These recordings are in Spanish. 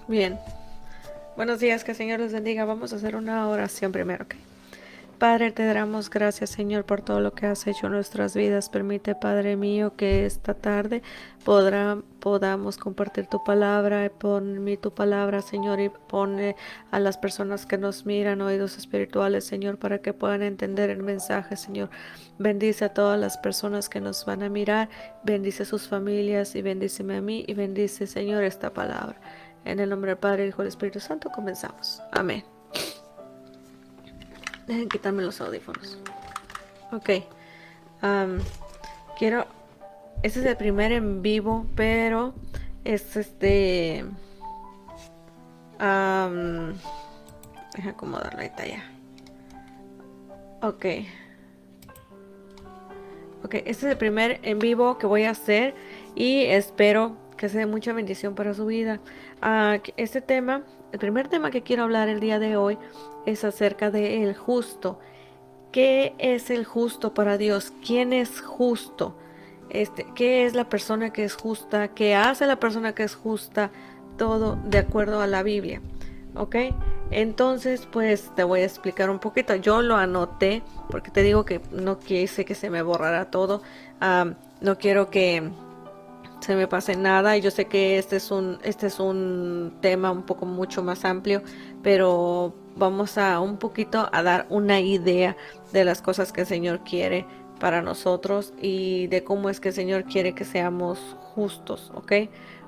Bien, buenos días, que el Señor les bendiga. Vamos a hacer una oración primero, ¿ok? Padre, te damos gracias, Señor, por todo lo que has hecho en nuestras vidas. Permite, Padre mío, que esta tarde podamos compartir tu palabra. Pon en mí tu palabra, Señor, y pone a las personas que nos miran oídos espirituales, Señor, para que puedan entender el mensaje, Señor. Bendice a todas las personas que nos van a mirar, bendice a sus familias y bendíceme a mí y bendice, Señor, esta palabra. En el nombre del Padre, el Hijo y el Espíritu Santo comenzamos. Amén. Dejen quitarme los audífonos. Ok. am, quiero. Este es el primer en vivo, pero es am, deja acomodarlo ahí está ya. Ok. Ok, este es el primer en vivo que voy a hacer y espero que sea de mucha bendición para su vida. Este tema, el primer tema que quiero hablar el día de hoy es acerca del justo. ¿Qué es el justo para Dios? ¿Quién es justo? ¿Qué es la persona que es justa? ¿Qué hace la persona que es justa? Todo de acuerdo a la Biblia. ¿Ok? Entonces, pues te voy a explicar un poquito. Yo lo anoté porque te digo que no quise que se me borrara todo. No quiero que se me pase nada. Y yo sé que este es un tema un poco mucho más amplio, pero vamos a un poquito a dar una idea de las cosas que el Señor quiere para nosotros y de cómo es que el Señor quiere que seamos justos, ¿ok?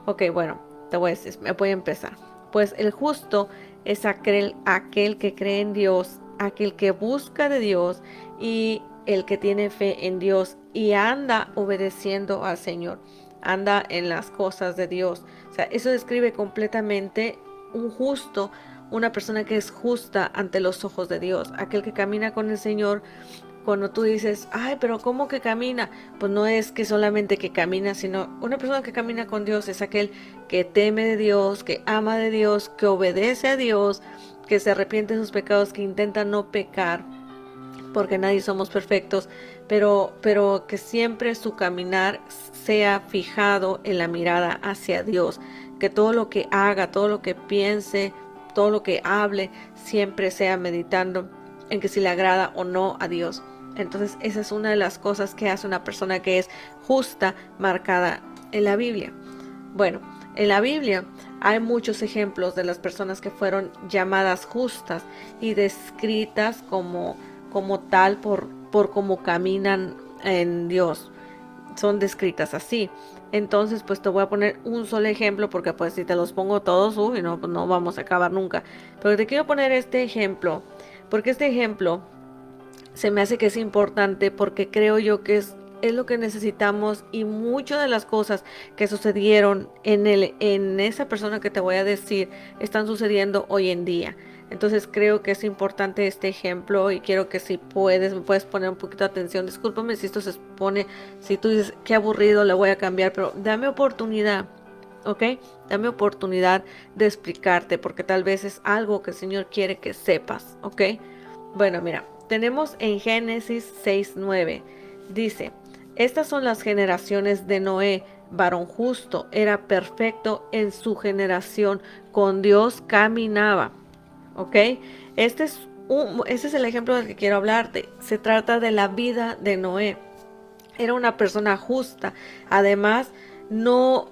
Ok, bueno, te voy a decir, me voy a empezar. Pues el justo es aquel que cree en Dios, aquel que busca de Dios y el que tiene fe en Dios y anda obedeciendo al Señor, anda en las cosas de Dios. O sea, eso describe completamente un justo, una persona que es justa ante los ojos de Dios, aquel que camina con el Señor. Cuando tú dices, ay, pero ¿cómo que camina? Pues no es que solamente que camina, sino una persona que camina con Dios es aquel que teme de Dios, que ama de Dios, que obedece a Dios, que se arrepiente de sus pecados, que intenta no pecar, porque nadie somos perfectos, pero que siempre su caminar sea fijado en la mirada hacia Dios, que todo lo que haga, todo lo que piense, todo lo que hable, siempre sea meditando en que si le agrada o no a Dios. Entonces esa es una de las cosas que hace una persona que es justa, marcada en la Biblia. Bueno, en la Biblia hay muchos ejemplos de las personas que fueron llamadas justas y descritas como tal por cómo caminan en Dios. Son descritas así. Entonces, pues te voy a poner un solo ejemplo porque pues si te los pongo todos, uy, no, pues no vamos a acabar nunca. Pero te quiero poner este ejemplo, porque este ejemplo se me hace que es importante porque creo yo que es lo que necesitamos y muchas de las cosas que sucedieron en esa persona que te voy a decir están sucediendo hoy en día. Entonces creo que es importante este ejemplo y quiero que si puedes, me puedes poner un poquito de atención. Discúlpame si esto se pone, si tú dices, qué aburrido, le voy a cambiar, pero dame oportunidad, ¿ok? Dame oportunidad de explicarte porque tal vez es algo que el Señor quiere que sepas, ¿ok? Bueno, mira, tenemos en Génesis 6:9. Dice, estas son las generaciones de Noé, varón justo, era perfecto en su generación, con Dios caminaba. ¿Ok? Este es el ejemplo del que quiero hablarte. Se trata de la vida de Noé. Era una persona justa. Además, no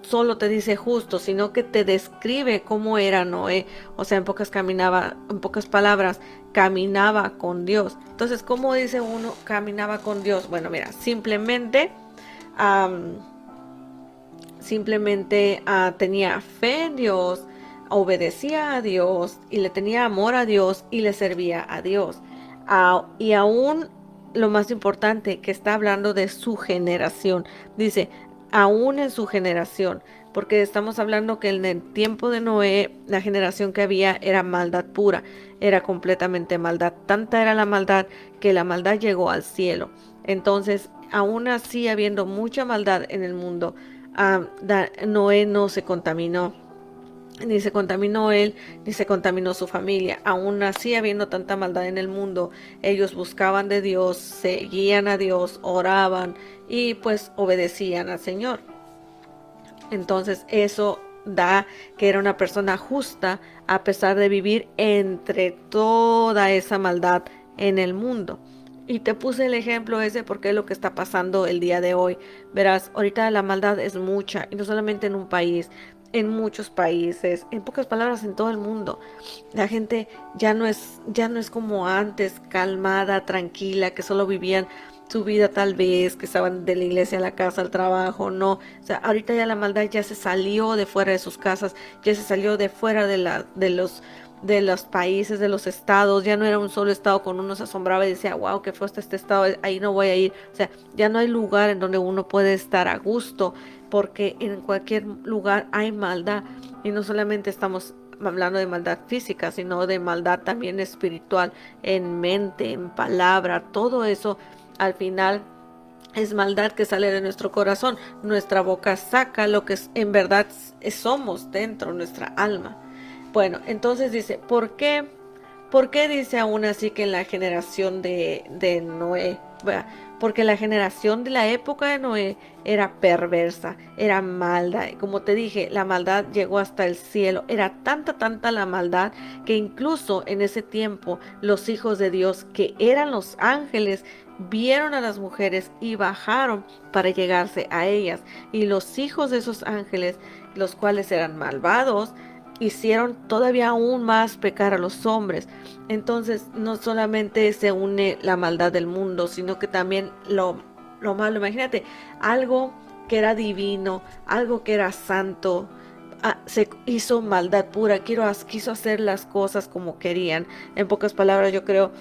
solo te dice justo, sino que te describe cómo era Noé. O sea, en pocas palabras, caminaba con Dios. Entonces, ¿cómo dice uno caminaba con Dios? Bueno, mira, am, simplemente tenía fe en Dios, obedecía a Dios y le tenía amor a Dios y le servía a Dios. Y aún lo más importante, que está hablando de su generación. Dice, aún en su generación, porque estamos hablando que en el tiempo de Noé, la generación que había era maldad pura, era completamente maldad. Tanta era la maldad que la maldad llegó al cielo. Entonces, aún así, habiendo mucha maldad en el mundo, Noé no se contaminó, ni se contaminó él, ni se contaminó su familia. Aún así, habiendo tanta maldad en el mundo, ellos buscaban de Dios, seguían a Dios, oraban y pues obedecían al Señor. Entonces eso da que era una persona justa a pesar de vivir entre toda esa maldad en el mundo. Y te puse el ejemplo ese porque es lo que está pasando el día de hoy. Verás, ahorita la maldad es mucha, y no solamente en un país, en muchos países, en pocas palabras, en todo el mundo. La gente ya no es como antes, calmada, tranquila, que solo vivían su vida tal vez, que estaban de la iglesia a la casa, al trabajo, no. O sea, ahorita ya la maldad ya se salió de fuera de sus casas, ya se salió de fuera de los países, de los estados, ya no era un solo estado con uno se asombraba y decía, wow, qué fue este estado, ahí no voy a ir. O sea, ya no hay lugar en donde uno puede estar a gusto, porque en cualquier lugar hay maldad, y no solamente estamos hablando de maldad física, sino de maldad también espiritual, en mente, en palabra, todo eso al final es maldad que sale de nuestro corazón. Nuestra boca saca lo que en verdad somos dentro, nuestra alma. Bueno, entonces dice, ¿por qué? ¿Por qué dice aún así que en la generación de Noé? Bueno, porque la generación de la época de Noé era perversa, era mala. Como te dije, la maldad llegó hasta el cielo. Era tanta, tanta la maldad que incluso en ese tiempo los hijos de Dios, que eran los ángeles, vieron a las mujeres y bajaron para llegarse a ellas. Y los hijos de esos ángeles, los cuales eran malvados, hicieron todavía aún más pecar a los hombres. Entonces no solamente se une la maldad del mundo, sino que también lo malo. Imagínate, algo que era divino, algo que era santo, se hizo maldad pura, quiso hacer las cosas como querían. En pocas palabras, yo creo,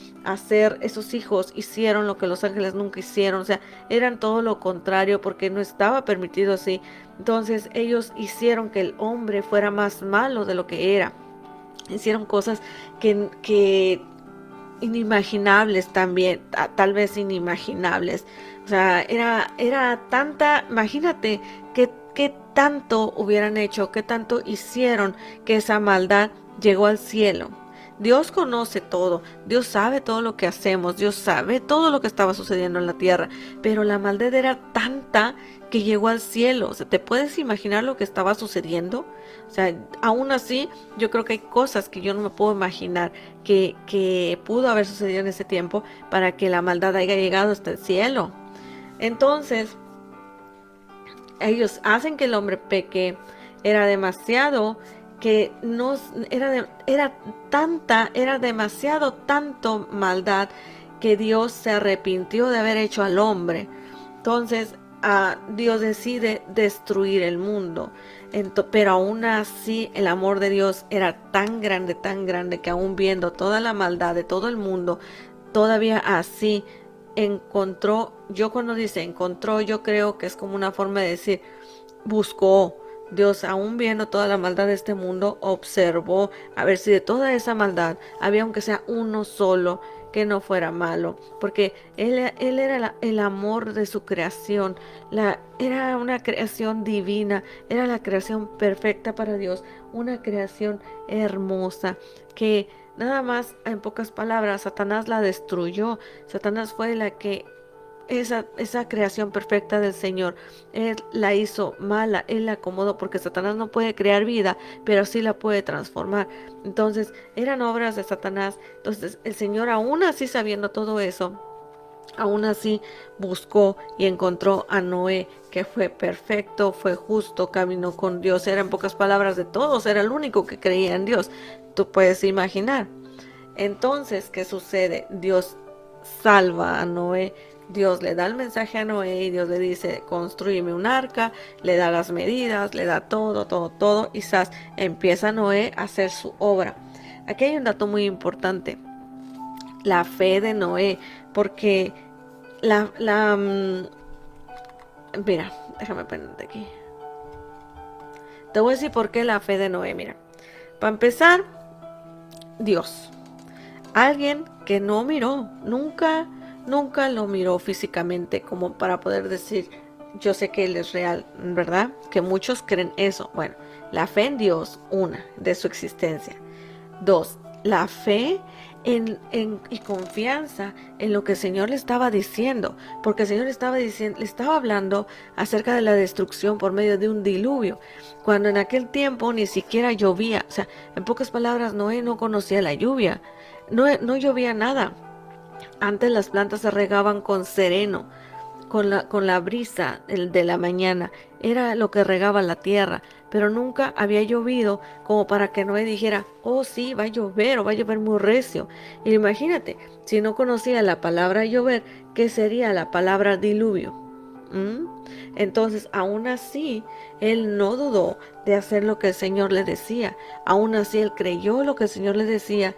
esos hijos hicieron lo que los ángeles nunca hicieron. O sea, eran todo lo contrario, porque no estaba permitido así. Entonces ellos hicieron que el hombre fuera más malo de lo que era. Hicieron cosas que inimaginables también, tal vez inimaginables. O sea, era tanta, imagínate que tanto hubieran hecho, que tanto hicieron, que esa maldad llegó al cielo. Dios conoce todo, Dios sabe todo lo que hacemos, Dios sabe todo lo que estaba sucediendo en la tierra, pero la maldad era tanta que llegó al cielo. O sea, ¿te puedes imaginar lo que estaba sucediendo? O sea, aún así, yo creo que hay cosas que yo no me puedo imaginar que pudo haber sucedido en ese tiempo para que la maldad haya llegado hasta el cielo. Entonces, ellos hacen que el hombre peque. Era demasiado que no era demasiado tanto maldad que Dios se arrepintió de haber hecho al hombre. Entonces, Dios decide destruir el mundo. Pero aún así el amor de Dios era tan grande que aún viendo toda la maldad de todo el mundo, todavía así encontró. Yo cuando dice encontró, yo creo que es como una forma de decir, buscó. Dios, aún viendo toda la maldad de este mundo, observó a ver si de toda esa maldad había aunque sea uno solo que no fuera malo, porque él era el amor de su creación. Era una creación divina, era la creación perfecta para Dios, una creación hermosa que nada más, en pocas palabras, Satanás la destruyó. Satanás fue la que esa creación perfecta del Señor, Él la hizo mala, Él la acomodó, porque Satanás no puede crear vida, pero sí la puede transformar. Entonces, eran obras de Satanás. Entonces, el Señor, aún así sabiendo todo eso, aún así buscó y encontró a Noé, que fue perfecto, fue justo, caminó con Dios. Era, en pocas palabras, de todos, era el único que creía en Dios. Tú puedes imaginar. Entonces, ¿qué sucede? Dios salva a Noé. Dios le da el mensaje a Noé y Dios le dice, construyeme un arca, le da las medidas, le da todo, y empieza Noé a hacer su obra. Aquí hay un dato muy importante, la fe de Noé, porque mira, déjame ponerte aquí. Te voy a decir por qué la fe de Noé. Mira, para empezar, Dios, alguien que no miró, nunca lo miró físicamente como para poder decir, yo sé que Él es real, ¿verdad? Que muchos creen eso. Bueno, la fe en Dios, una, de su existencia. Dos, la fe y confianza en lo que el Señor le estaba diciendo, porque el Señor le estaba hablando acerca de la destrucción por medio de un diluvio, cuando en aquel tiempo ni siquiera llovía. O sea, en pocas palabras, Noé no conocía la lluvia, no llovía nada. Antes las plantas se regaban con sereno, con la brisa de la mañana, era lo que regaba la tierra, pero nunca había llovido como para que Noé dijera, oh sí, va a llover o va a llover muy recio. Y imagínate, si no conocía la palabra llover, ¿qué sería la palabra diluvio? ¿Mm? Entonces, aún así, él no dudó de hacer lo que el Señor le decía. Aún así, él creyó lo que el Señor le decía,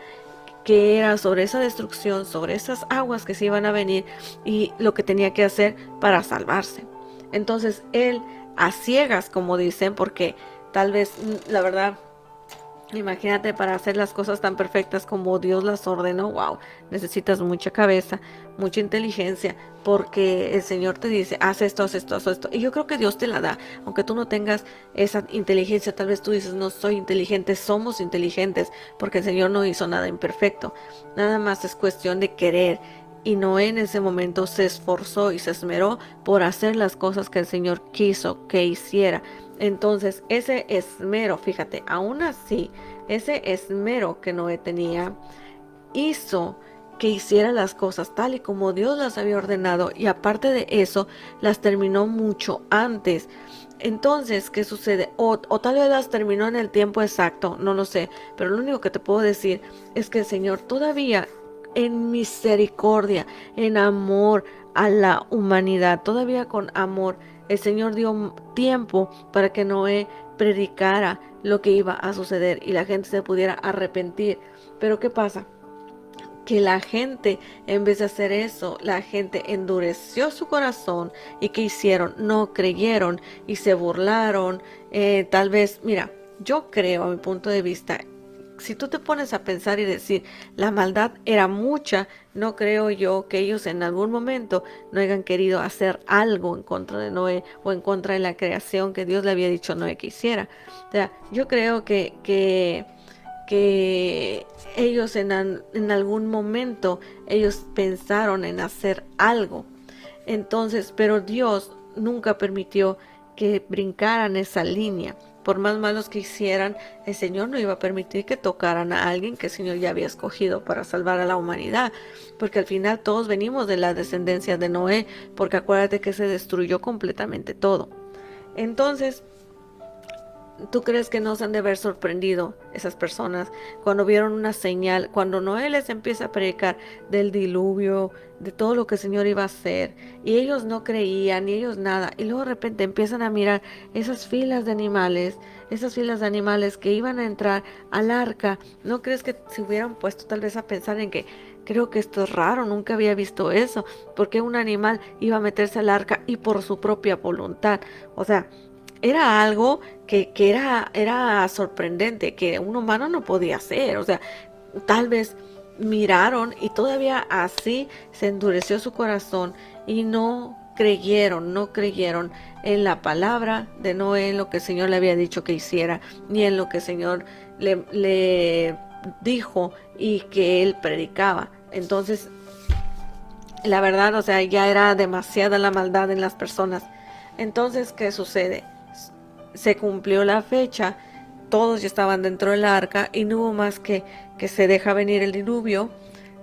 que era sobre esa destrucción, sobre esas aguas que se iban a venir y lo que tenía que hacer para salvarse. Entonces él a ciegas, como dicen, porque tal vez, la verdad, imagínate, para hacer las cosas tan perfectas como Dios las ordenó, wow, necesitas mucha cabeza, mucha inteligencia, porque el Señor te dice, haz esto, haz esto, haz esto. Y yo creo que Dios te la da, aunque tú no tengas esa inteligencia, tal vez tú dices, no soy inteligente, somos inteligentes, porque el Señor no hizo nada imperfecto. Nada más es cuestión de querer. Y Noé en ese momento se esforzó y se esmeró por hacer las cosas que el Señor quiso que hiciera. Entonces, ese esmero, fíjate, aún así, ese esmero que Noé tenía, hizo que hiciera las cosas tal y como Dios las había ordenado, y aparte de eso, las terminó mucho antes. Entonces, ¿qué sucede? O tal vez las terminó en el tiempo exacto, no lo sé, pero lo único que te puedo decir es que el Señor todavía en misericordia, en amor a la humanidad, todavía con amor, el Señor dio tiempo para que Noé predicara lo que iba a suceder y la gente se pudiera arrepentir. Pero ¿qué pasa? Que la gente, en vez de hacer eso, la gente endureció su corazón. ¿Y qué hicieron? No creyeron y se burlaron. Tal vez, mira, yo creo, a mi punto de vista, si tú te pones a pensar y decir, la maldad era mucha, no creo yo que ellos en algún momento no hayan querido hacer algo en contra de Noé o en contra de la creación que Dios le había dicho a Noé que hiciera. O sea, yo creo que ellos en algún momento ellos pensaron en hacer algo. Entonces, pero Dios nunca permitió que brincaran esa línea. Por más malos que hicieran, el Señor no iba a permitir que tocaran a alguien que el Señor ya había escogido para salvar a la humanidad, porque al final todos venimos de la descendencia de Noé, porque acuérdate que se destruyó completamente todo. Entonces, ¿tú crees que no se han de haber sorprendido esas personas cuando vieron una señal, cuando Noé les empieza a predicar del diluvio, de todo lo que el Señor iba a hacer, y ellos no creían, ni ellos nada, y luego de repente empiezan a mirar esas filas de animales que iban a entrar al arca? ¿No crees que se hubieran puesto tal vez a pensar en que creo que esto es raro, nunca había visto eso, porque un animal iba a meterse al arca y por su propia voluntad? O sea, era algo que era sorprendente, que un humano no podía hacer. O sea, tal vez miraron y todavía así se endureció su corazón y no creyeron en la palabra de Noé, en lo que el Señor le había dicho que hiciera, ni en lo que el Señor le dijo y que él predicaba. Entonces, la verdad, o sea, ya era demasiada la maldad en las personas. Entonces, ¿qué sucede? Se cumplió la fecha, todos ya estaban dentro del arca y no hubo más que se deja venir el diluvio,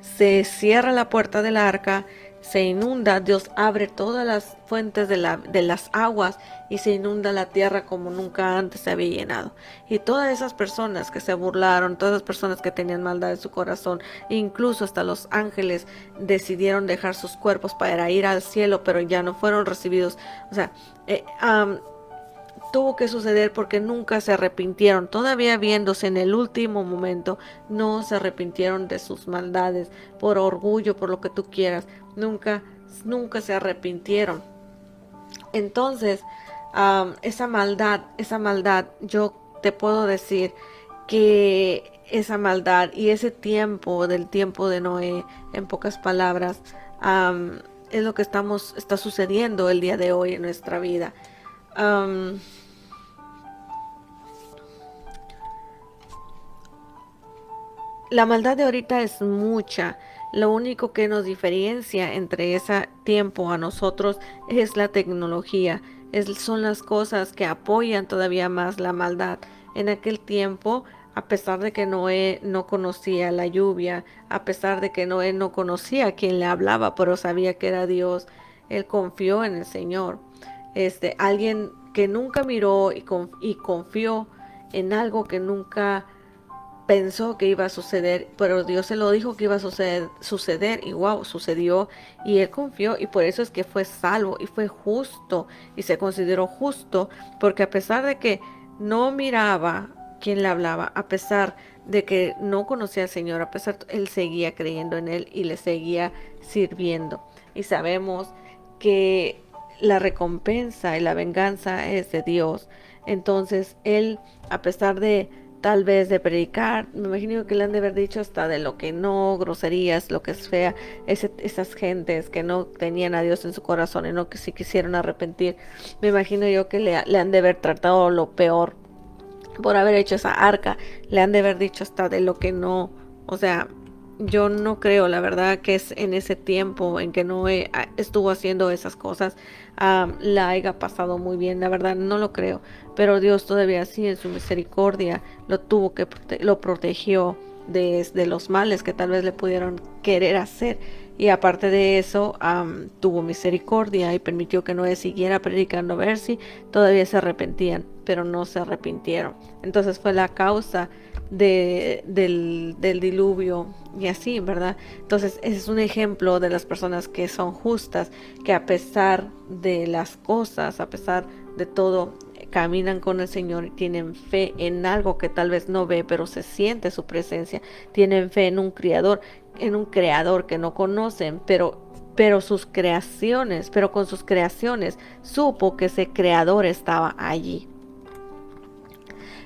se cierra la puerta del arca, se inunda, Dios abre todas las fuentes de las aguas y se inunda la tierra como nunca antes se había llenado. Y todas esas personas que se burlaron, todas las personas que tenían maldad en su corazón, incluso hasta los ángeles decidieron dejar sus cuerpos para ir al cielo, pero ya no fueron recibidos. O sea, tuvo que suceder porque nunca se arrepintieron, todavía viéndose en el último momento, no se arrepintieron de sus maldades, por orgullo, por lo que tú quieras, nunca se arrepintieron. Entonces, esa maldad, yo te puedo decir que esa maldad y ese tiempo del tiempo de Noé, en pocas palabras, es lo que está sucediendo el día de hoy en nuestra vida. Um, la maldad de ahorita es mucha. Lo único que nos diferencia entre ese tiempo a nosotros es la tecnología. Son las cosas que apoyan todavía más la maldad. En aquel tiempo, a pesar de que Noé no conocía la lluvia, a pesar de que Noé no conocía a quien le hablaba, pero sabía que era Dios, él confió en el Señor. Alguien que nunca miró y confió en algo que nunca pensó que iba a suceder, pero Dios se lo dijo que iba a suceder y wow, sucedió y él confió y por eso es que fue salvo y fue justo y se consideró justo porque a pesar de que no miraba quién le hablaba, a pesar de que no conocía al Señor, a pesar él seguía creyendo en él y le seguía sirviendo y sabemos que la recompensa y la venganza es de Dios. Entonces él, a pesar de tal vez de predicar, me imagino que le han de haber dicho hasta de lo que no, groserías, lo que es fea, esas gentes que no tenían a Dios en su corazón y no que si quisieron arrepentir, me imagino yo que le han de haber tratado lo peor por haber hecho esa arca, le han de haber dicho hasta de lo que no, o sea, yo no creo, la verdad, que es en ese tiempo en que Noé estuvo haciendo esas cosas, la haya pasado muy bien, la verdad, no lo creo, pero Dios todavía así en su misericordia lo protegió de los males que tal vez le pudieron querer hacer. Y aparte de eso, tuvo misericordia y permitió que Noé siguiera predicando, a ver si todavía se arrepentían, pero no se arrepintieron. Entonces fue la causa del diluvio y así, ¿verdad? Entonces ese es un ejemplo de las personas que son justas, que a pesar de las cosas, a pesar de todo, caminan con el Señor y tienen fe en algo que tal vez no ve, pero se siente su presencia, tienen fe en un creador que no conocen, pero sus creaciones, pero con sus creaciones supo que ese creador estaba allí.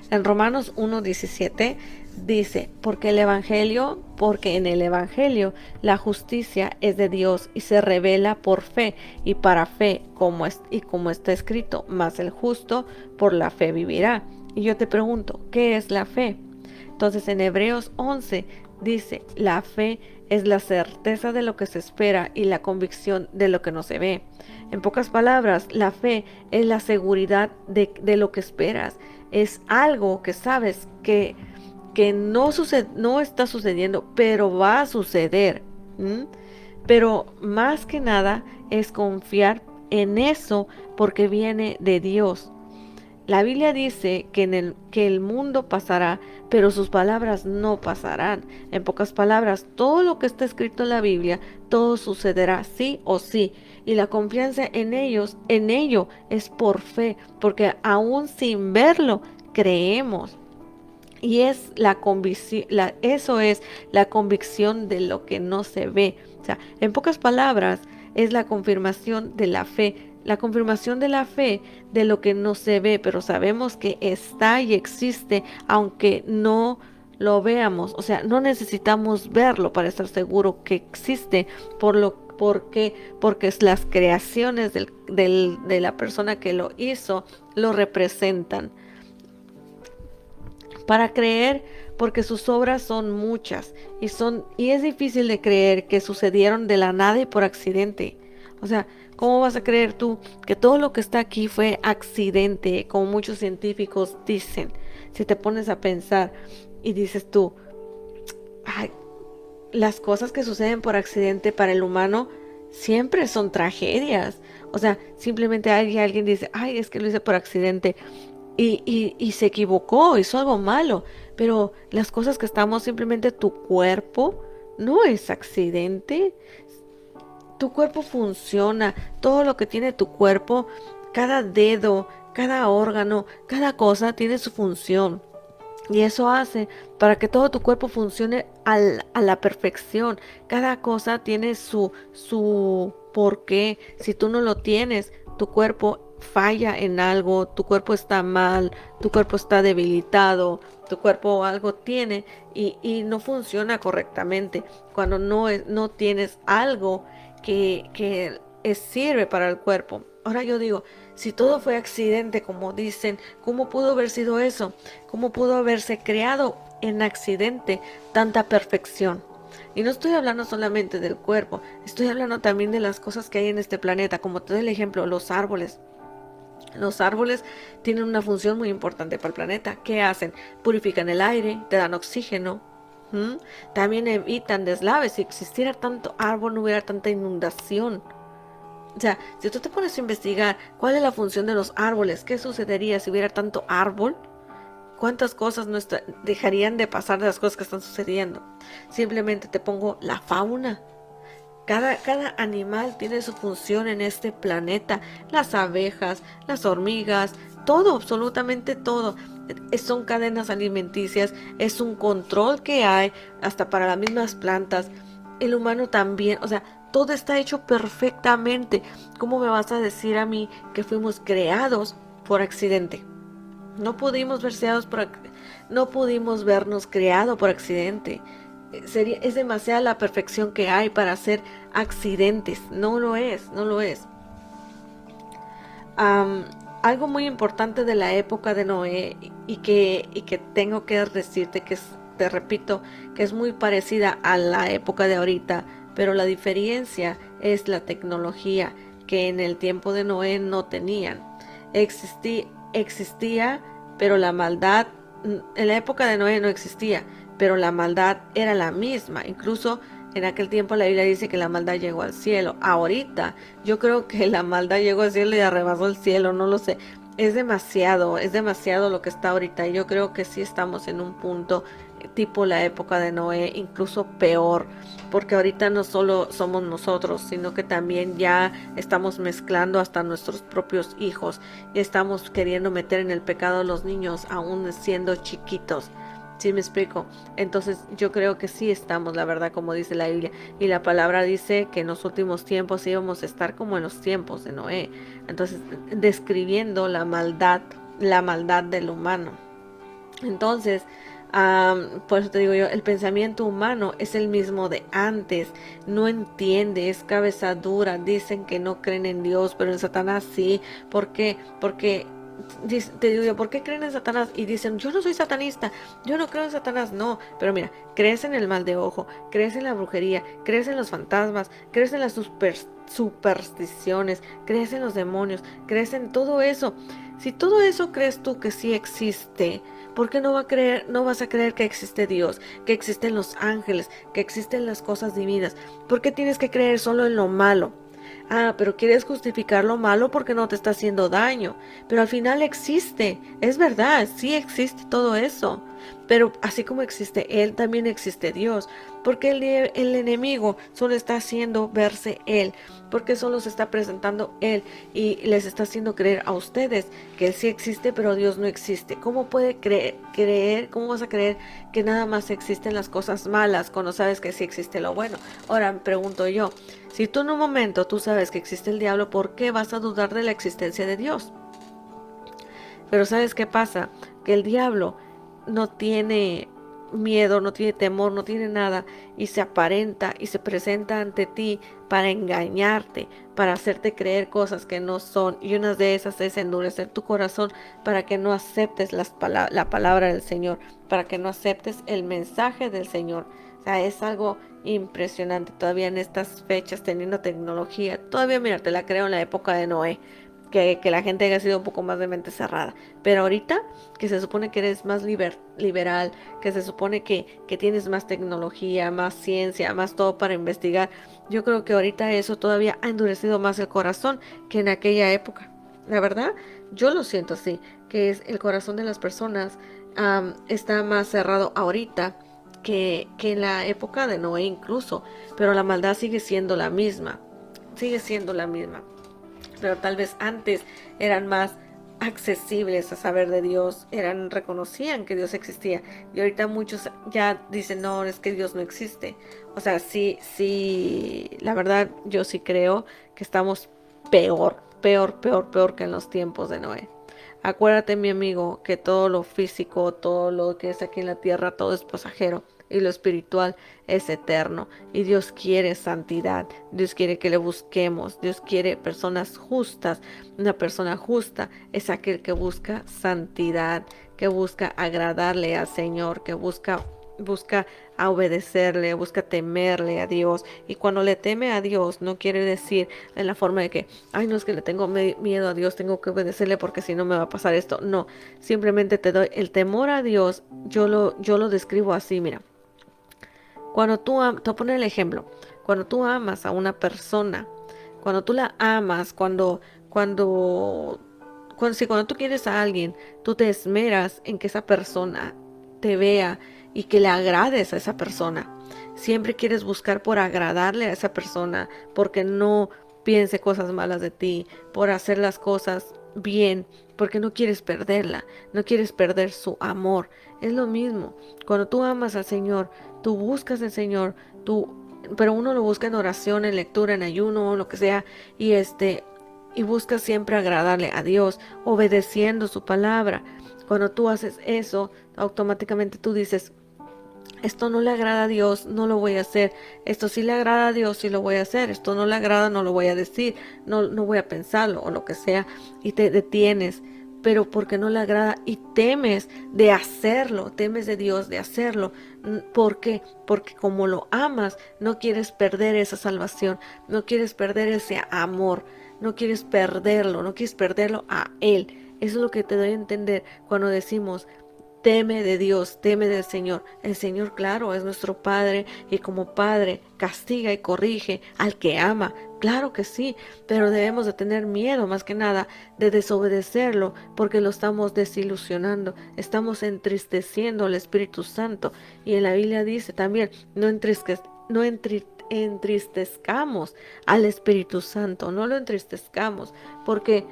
En Romanos 1:17 dice, porque en el Evangelio la justicia es de Dios y se revela por fe y para fe, como está escrito, mas el justo por la fe vivirá. Y yo te pregunto, ¿qué es la fe? Entonces en Hebreos 11 dice, la fe es la certeza de lo que se espera y la convicción de lo que no se ve. En pocas palabras, la fe es la seguridad de lo que esperas. Es algo que sabes que no está sucediendo, pero va a suceder. ¿Mm? Pero más que nada es confiar en eso porque viene de Dios. La Biblia dice que el mundo pasará, pero sus palabras no pasarán. En pocas palabras, todo lo que está escrito en la Biblia, todo sucederá sí o sí. Y la confianza en ello es por fe, porque aún sin verlo, creemos. Y es la convicción, eso es la convicción de lo que no se ve. O sea, en pocas palabras, es la confirmación de la fe. La confirmación de la fe de lo que no se ve, pero sabemos que está y existe, aunque no lo veamos. O sea, no necesitamos verlo para estar seguro que existe, porque es las creaciones de la persona que lo hizo lo representan. Para creer, porque sus obras son muchas y es difícil de creer que sucedieron de la nada y por accidente. O sea, ¿cómo vas a creer tú que todo lo que está aquí fue accidente, como muchos científicos dicen? Si te pones a pensar y dices tú, ay, las cosas que suceden por accidente para el humano siempre son tragedias. O sea, simplemente alguien dice, ay, es que lo hice por accidente y se equivocó, hizo algo malo, pero las cosas que estamos, simplemente tu cuerpo no es accidente, tu cuerpo funciona, todo lo que tiene tu cuerpo, cada dedo, cada órgano, cada cosa tiene su función. Y eso hace para que todo tu cuerpo funcione a la perfección. Cada cosa tiene su porqué. Si tú no lo tienes, tu cuerpo falla en algo, tu cuerpo está mal, tu cuerpo está debilitado, tu cuerpo algo tiene y no funciona correctamente. Cuando no tienes algo que sirve para el cuerpo. Ahora yo digo, si todo fue accidente, como dicen, ¿cómo pudo haber sido eso? ¿Cómo pudo haberse creado en accidente tanta perfección? Y no estoy hablando solamente del cuerpo, estoy hablando también de las cosas que hay en este planeta, como te doy el ejemplo, los árboles. Los árboles tienen una función muy importante para el planeta. ¿Qué hacen? Purifican el aire, te dan oxígeno. ¿Mm? También evitan deslaves. Si existiera tanto árbol, no hubiera tanta inundación. O sea, si tú te pones a investigar cuál es la función de los árboles, qué sucedería si hubiera tanto árbol, cuántas cosas no dejarían de pasar de las cosas que están sucediendo. Simplemente te pongo la fauna. Cada animal tiene su función en este planeta. Las abejas, las hormigas, todo, absolutamente todo. Son cadenas alimenticias, es un control que hay hasta para las mismas plantas. El humano también, o sea, todo está hecho perfectamente. ¿Cómo me vas a decir a mí que fuimos creados por accidente? No pudimos no pudimos vernos creado por accidente. Es demasiada la perfección que hay para hacer accidentes. No lo es, no lo es. Am, Algo muy importante de la época de Noé y que tengo que decirte te repito, que es muy parecida a la época de ahorita, pero la diferencia es la tecnología que en el tiempo de Noé no tenían. Existía, pero la maldad, en la época de Noé no existía, pero la maldad era la misma. Incluso en aquel tiempo la Biblia dice que la maldad llegó al cielo. Ahorita yo creo que la maldad llegó al cielo y arrebasó el cielo, no lo sé. Es demasiado lo que está ahorita. Y yo creo que sí estamos en un punto tipo la época de Noé, incluso peor, porque ahorita no solo somos nosotros, sino que también ya estamos mezclando hasta nuestros propios hijos y estamos queriendo meter en el pecado a los niños aún siendo chiquitos. ¿Sí me explico? Entonces yo creo que sí estamos, la verdad, como dice la Biblia. Y la palabra dice que en los últimos tiempos íbamos a estar como en los tiempos de Noé. Entonces, describiendo la maldad del humano. Entonces, por eso te digo yo, el pensamiento humano es el mismo de antes, no entiende, es cabeza dura, dicen que no creen en Dios, pero en Satanás sí. ¿Por qué? Porque te digo yo, ¿por qué creen en Satanás? Y dicen, yo no soy satanista, yo no creo en Satanás, no. Pero mira, crees en el mal de ojo, crees en la brujería, crees en los fantasmas, crees en las supersticiones, crees en los demonios, crees en todo eso. Si todo eso crees tú que sí existe, ¿por qué no vas a creer que existe Dios, que existen los ángeles, que existen las cosas divinas? ¿Por qué tienes que creer solo en lo malo? Pero quieres justificar lo malo porque no te está haciendo daño. Pero al final existe, es verdad, sí existe todo eso. Pero así como existe Él, también existe Dios. Porque el enemigo solo está haciendo verse Él. Porque solo se está presentando Él y les está haciendo creer a ustedes que Él sí existe, pero Dios no existe. ¿Cómo puede creer, cómo vas a creer que nada más existen las cosas malas cuando sabes que sí existe lo bueno? Ahora me pregunto yo, si tú en un momento tú sabes que existe el diablo, ¿por qué vas a dudar de la existencia de Dios? Pero ¿sabes qué pasa? Que el diablo no tiene miedo, no tiene temor, no tiene nada y se aparenta y se presenta ante ti para engañarte, para hacerte creer cosas que no son, y una de esas es endurecer tu corazón para que no aceptes la palabra del Señor, para que no aceptes el mensaje del Señor. O sea, es algo impresionante todavía en estas fechas teniendo tecnología. Todavía, mira, te la creo en la época de Noé, que la gente haya sido un poco más de mente cerrada. Pero ahorita, que se supone que eres más liberal, que se supone que tienes más tecnología, más ciencia, más todo para investigar, yo creo que ahorita eso todavía ha endurecido más el corazón que en aquella época. La verdad, yo lo siento así, que es el corazón de las personas está más cerrado ahorita que en la época de Noé incluso, pero la maldad sigue siendo la misma, pero tal vez antes eran más accesibles a saber de Dios, reconocían que Dios existía, y ahorita muchos ya dicen, no, es que Dios no existe. O sea, sí, la verdad yo sí creo que estamos peor que en los tiempos de Noé. Acuérdate, mi amigo, que todo lo físico, todo lo que es aquí en la tierra, todo es pasajero. y lo espiritual es eterno. Y Dios quiere santidad, Dios quiere que le busquemos, Dios quiere personas justas. Una persona justa es aquel que busca santidad, que busca agradarle al Señor, que busca a obedecerle, busca temerle a Dios. Y cuando le teme a Dios, no quiere decir en la forma de que, ay, no es que le tengo miedo a Dios, tengo que obedecerle porque si no me va a pasar esto. No, simplemente te doy el temor a Dios. Yo lo describo así, mira. Cuando te voy a poner el ejemplo, cuando tú amas a una persona, cuando tú la amas, cuando tú quieres a alguien, tú te esmeras en que esa persona te vea y que le agrades a esa persona. Siempre quieres buscar por agradarle a esa persona, porque no piense cosas malas de ti, por hacer las cosas bien, porque no quieres perderla, no quieres perder su amor. Es lo mismo, cuando tú amas al Señor, tú buscas al Señor, pero uno lo busca en oración, en lectura, en ayuno, lo que sea, y buscas siempre agradarle a Dios, obedeciendo su palabra. Cuando tú haces eso, automáticamente tú dices, esto no le agrada a Dios, no lo voy a hacer. Esto sí le agrada a Dios, sí lo voy a hacer. Esto no le agrada, no lo voy a decir. No voy a pensarlo o lo que sea. Y te detienes, pero porque no le agrada y temes de hacerlo, temes de Dios de hacerlo. ¿Por qué? Porque como lo amas, no quieres perder esa salvación, no quieres perder ese amor, no quieres perderlo a Él. Eso es lo que te doy a entender cuando decimos, teme de Dios, teme del Señor. El Señor, claro, es nuestro Padre y como Padre castiga y corrige al que ama. Claro que sí, pero debemos de tener miedo más que nada de desobedecerlo porque lo estamos desilusionando, estamos entristeciendo al Espíritu Santo. Y en la Biblia dice también, entristezcamos al Espíritu Santo, no lo entristezcamos porque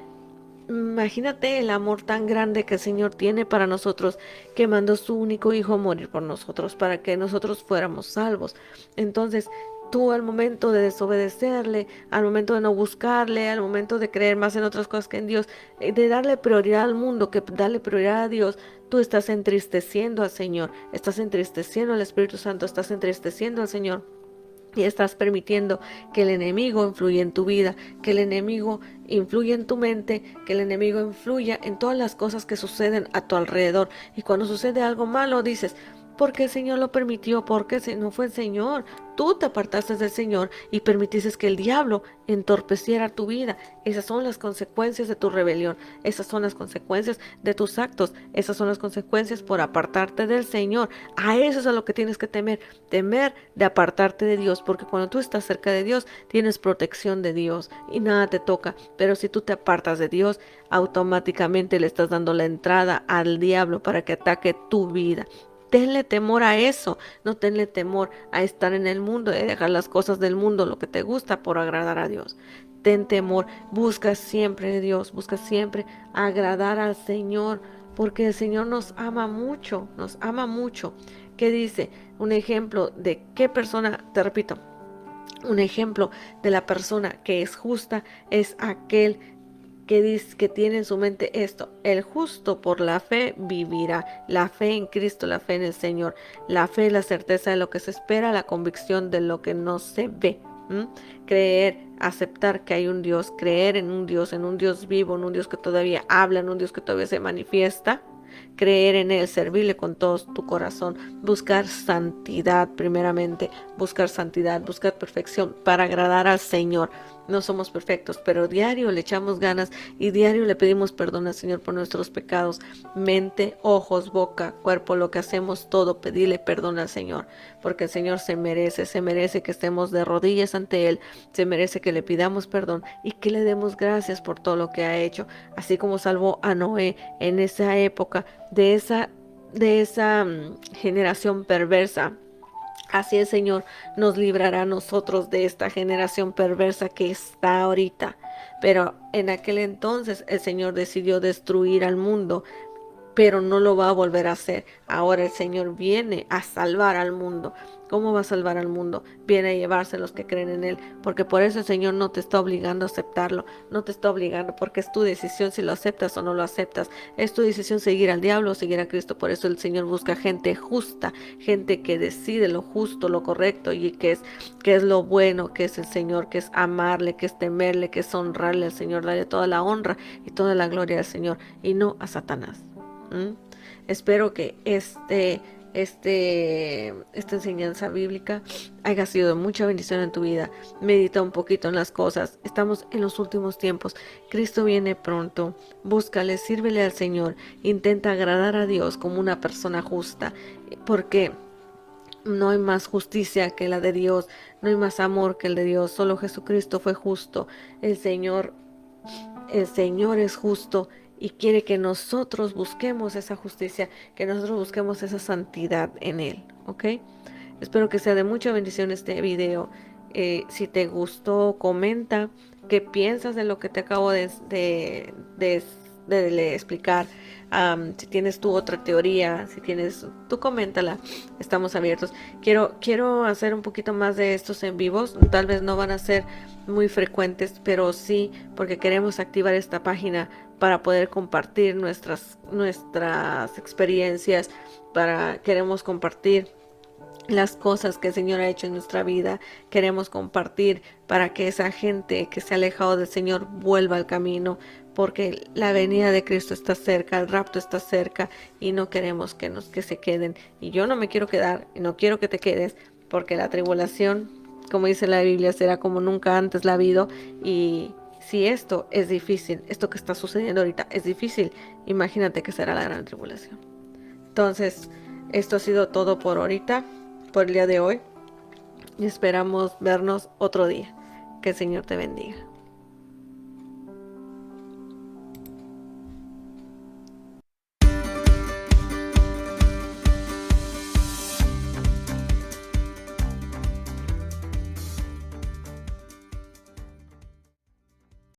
imagínate el amor tan grande que el Señor tiene para nosotros, que mandó su único hijo a morir por nosotros, para que nosotros fuéramos salvos. Entonces, tú al momento de desobedecerle, al momento de no buscarle, al momento de creer más en otras cosas que en Dios, de darle prioridad al mundo, que darle prioridad a Dios, tú estás entristeciendo al Señor, estás entristeciendo al Espíritu Santo, estás entristeciendo al Señor. Y estás permitiendo que el enemigo influya en tu vida, que el enemigo influya en tu mente, que el enemigo influya en todas las cosas que suceden a tu alrededor. Y cuando sucede algo malo, dices, ¿por qué el Señor lo permitió? Porque no fue el Señor. Tú te apartaste del Señor y permitiste que el diablo entorpeciera tu vida. Esas son las consecuencias de tu rebelión. Esas son las consecuencias de tus actos. Esas son las consecuencias por apartarte del Señor. A eso es a lo que tienes que temer. Temer de apartarte de Dios. Porque cuando tú estás cerca de Dios, tienes protección de Dios y nada te toca. Pero si tú te apartas de Dios, automáticamente le estás dando la entrada al diablo para que ataque tu vida. Tenle temor a eso, no tenle temor a estar en el mundo, y dejar las cosas del mundo, lo que te gusta por agradar a Dios. Ten temor, busca siempre de Dios, busca siempre agradar al Señor, porque el Señor nos ama mucho, nos ama mucho. ¿Qué dice? Un ejemplo de qué persona, te repito, un ejemplo de la persona que es justa es aquel que dice que tiene en su mente esto: el justo por la fe vivirá. La fe en Cristo, la fe en el Señor, la fe es la certeza de lo que se espera, la convicción de lo que no se ve. Creer, aceptar que hay un Dios, creer en un Dios vivo, en un Dios que todavía habla, en un Dios que todavía se manifiesta. Creer en Él, servirle con todo tu corazón, buscar santidad primeramente, buscar santidad, buscar perfección para agradar al Señor. No somos perfectos, pero diario le echamos ganas y diario le pedimos perdón al Señor por nuestros pecados, mente, ojos, boca, cuerpo, lo que hacemos, todo, pedirle perdón al Señor, porque el Señor se merece que estemos de rodillas ante Él, se merece que le pidamos perdón y que le demos gracias por todo lo que ha hecho, así como salvó a Noé en esa época de esa generación perversa. Así el Señor nos librará a nosotros de esta generación perversa que está ahorita. Pero en aquel entonces el Señor decidió destruir al mundo pero no lo va a volver a hacer. Ahora el Señor viene a salvar al mundo. ¿Cómo va a salvar al mundo? Viene a llevarse a los que creen en Él, porque por eso el Señor no te está obligando a aceptarlo, no te está obligando, porque es tu decisión si lo aceptas o no lo aceptas. Es tu decisión seguir al diablo o seguir a Cristo. Por eso el Señor busca gente justa, gente que decide lo justo, lo correcto, y que es lo bueno, que es el Señor, que es amarle, que es temerle, que es honrarle al Señor, darle toda la honra y toda la gloria al Señor, y no a Satanás. ¿Mm? Espero que esta enseñanza bíblica haya sido de mucha bendición en tu vida. Medita un poquito en las cosas. Estamos en los últimos tiempos. Cristo viene pronto. Búscale, sírvele al Señor. Intenta agradar a Dios como una persona justa, porque no hay más justicia que la de Dios. No hay más amor que el de Dios. Solo Jesucristo fue justo. El Señor es justo y quiere que nosotros busquemos esa justicia, que nosotros busquemos esa santidad en Él, ¿ok? Espero que sea de mucha bendición este video. Si te gustó, comenta qué piensas de lo que te acabo de explicar. Si tienes tu otra teoría, si tienes, tú coméntala, estamos abiertos. Quiero hacer un poquito más de estos en vivos, tal vez no van a ser muy frecuentes, pero sí, porque queremos activar esta página para poder compartir nuestras experiencias, queremos compartir las cosas que el Señor ha hecho en nuestra vida, queremos compartir para que esa gente que se ha alejado del Señor vuelva al camino, porque la venida de Cristo está cerca, el rapto está cerca, y no queremos que se queden. Y yo no me quiero quedar, y no quiero que te quedes, porque la tribulación, como dice la Biblia, será como nunca antes la ha habido. Y si esto es difícil, esto que está sucediendo ahorita es difícil, imagínate que será la gran tribulación. Entonces, esto ha sido todo por ahorita, por el día de hoy, y esperamos vernos otro día. Que el Señor te bendiga.